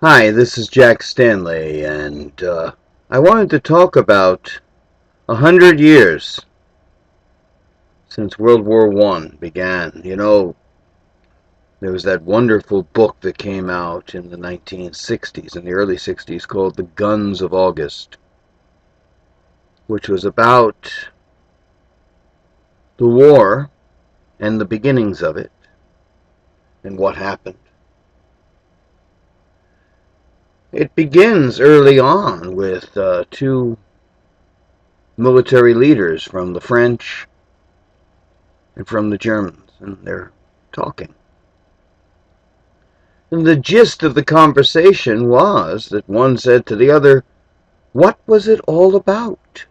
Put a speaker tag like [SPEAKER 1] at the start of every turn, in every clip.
[SPEAKER 1] Hi, this is Jack Stanley, and I wanted to talk about 100 years since World War I began. There was that wonderful book that came out in the 1960s, in the early 60s, called The Guns of August, which was about the war and the beginnings of it and what happened. It begins early on with two military leaders from the French and from the Germans, and they're talking. And the gist of the conversation was that one said to the other, "What was it all about?"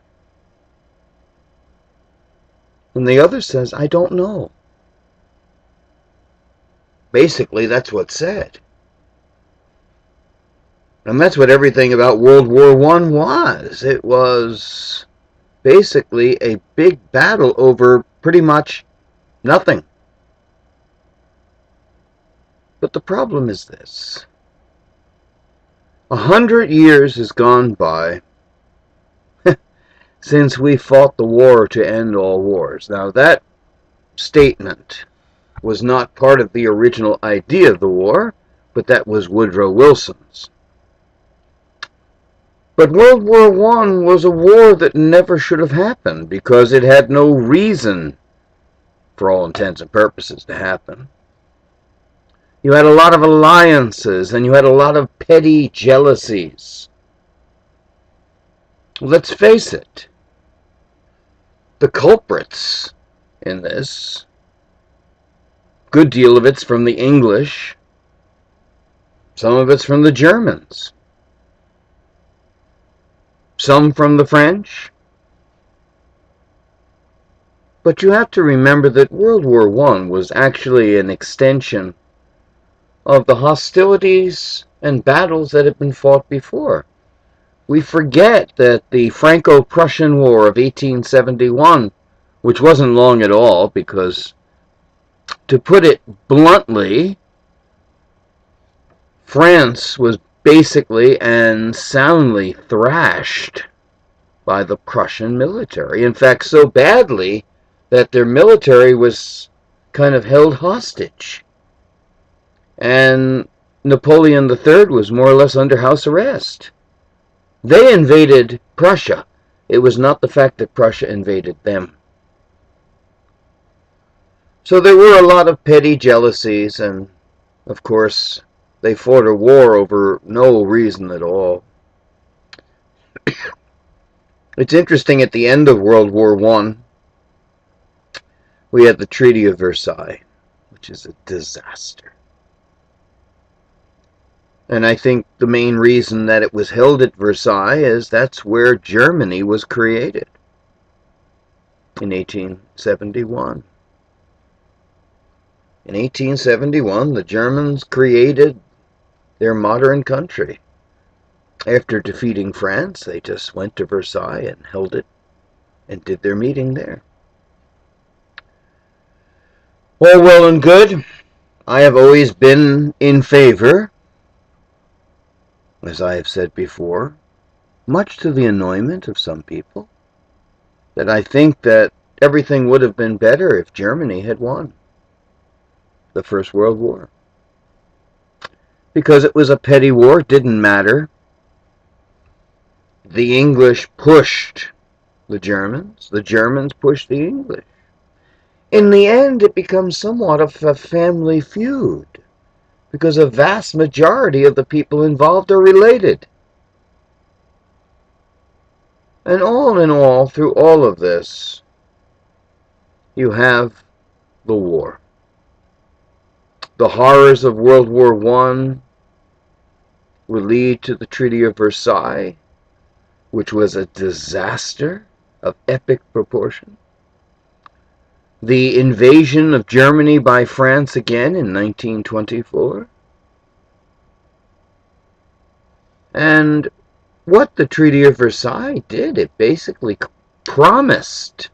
[SPEAKER 1] And the other says, "I don't know." Basically, that's what's said. And that's what everything about World War I was. It was basically a big battle over pretty much nothing. But the problem is this. 100 years has gone by since we fought the war to end all wars. Now, that statement was not part of the original idea of the war, but that was Woodrow Wilson's. But World War I was a war that never should have happened because it had no reason, for all intents and purposes, to happen. You had a lot of alliances and you had a lot of petty jealousies. Let's face it, the culprits in this, good deal of it's from the English, some of it's from the Germans, some from the French. But you have to remember that World War I was actually an extension of the hostilities and battles that had been fought before. We forget that the Franco-Prussian War of 1871, which wasn't long at all because, to put it bluntly, France was basically and soundly thrashed by the Prussian military. In fact, so badly that their military was kind of held hostage. And Napoleon III was more or less under house arrest. They invaded Prussia. It was not the fact that Prussia invaded them. So there were a lot of petty jealousies, and of course, they fought a war over no reason at all. It's interesting, at the end of World War I, we had the Treaty of Versailles, which is a disaster. And I think the main reason that it was held at Versailles is that's where Germany was created in 1871. In 1871, the Germans created their modern country. After defeating France, they just went to Versailles and held it and did their meeting there. All well and good. I have always been in favor, as I have said before, much to the annoyment of some people, that I think that everything would have been better if Germany had won the First World War. Because it was a petty war, it didn't matter. The English pushed the Germans pushed the English. In the end, it becomes somewhat of a family feud, because a vast majority of the people involved are related. And all in all, through all of this, you have the war. The horrors of World War I would lead to the Treaty of Versailles, which was a disaster of epic proportion. The invasion of Germany by France again in 1924. And what the Treaty of Versailles did, it basically promised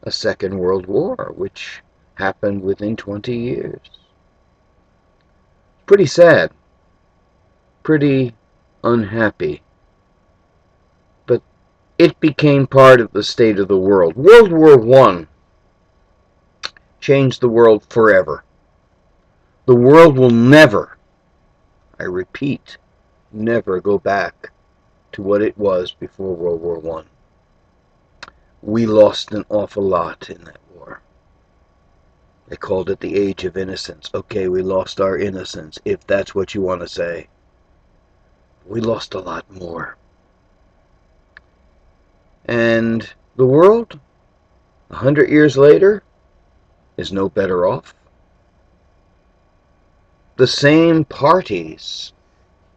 [SPEAKER 1] a Second World War, which happened within 20 years. Pretty sad. pretty unhappy. But it became part of the state of the world. World War I changed the world forever. The world will never, I repeat, never go back to what it was before World War I. We lost an awful lot in that war. They called it the Age of Innocence. Okay, we lost our innocence, if that's what you want to say. We lost a lot more. And the world, 100 years later, is no better off. The same parties,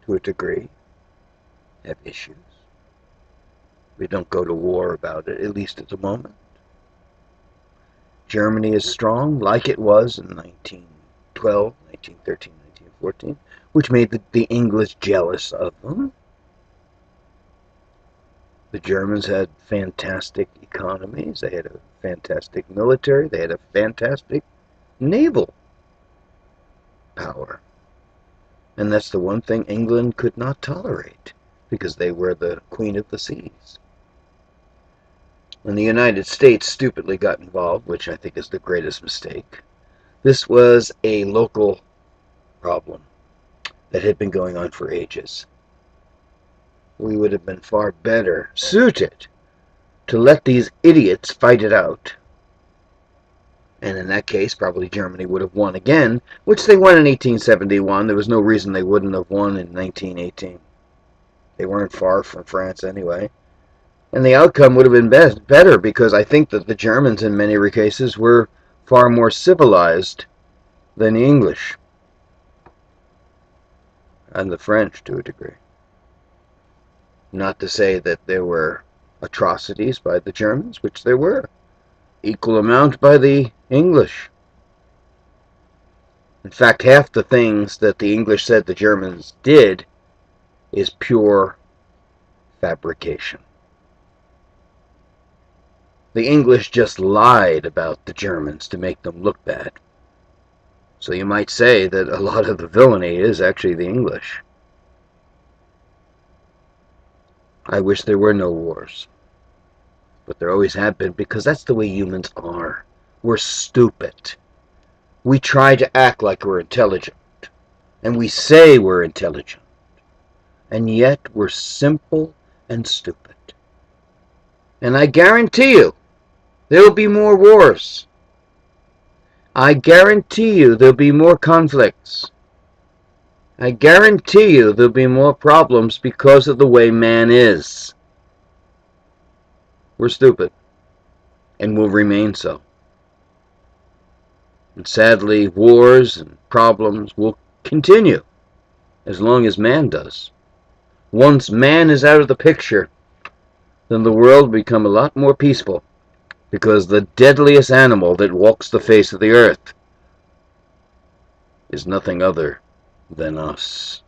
[SPEAKER 1] to a degree, have issues. We don't go to war about it, at least at the moment. Germany is strong, like it was in 1912, 1913, 1914, which made the English jealous of them. The Germans had fantastic economies, they had a fantastic military, they had a fantastic naval power. And that's the one thing England could not tolerate, because they were the queen of the seas. When the United States stupidly got involved, which I think is the greatest mistake, this was a local problem that had been going on for ages. We would have been far better suited to let these idiots fight it out. And in that case, probably Germany would have won again, which they won in 1871. There was no reason they wouldn't have won in 1918. They weren't far from France anyway. And the outcome would have been better, because I think that the Germans in many cases were far more civilized than the English. And the French, to a degree. Not to say that there were atrocities by the Germans, which there were. Equal amount by the English. In fact, half the things that the English said the Germans did is pure fabrication. The English just lied about the Germans to make them look bad. So you might say that a lot of the villainy is actually the English. I wish there were no wars. But there always have been, because that's the way humans are. We're stupid. We try to act like we're intelligent. And we say we're intelligent. And yet we're simple and stupid. And I guarantee you, there'll be more wars. I guarantee you there'll be more conflicts. I guarantee you there'll be more problems because of the way man is. We're stupid. And will remain so. And sadly, wars and problems will continue as long as man does. Once man is out of the picture, then the world will become a lot more peaceful, because the deadliest animal that walks the face of the earth is nothing other than us.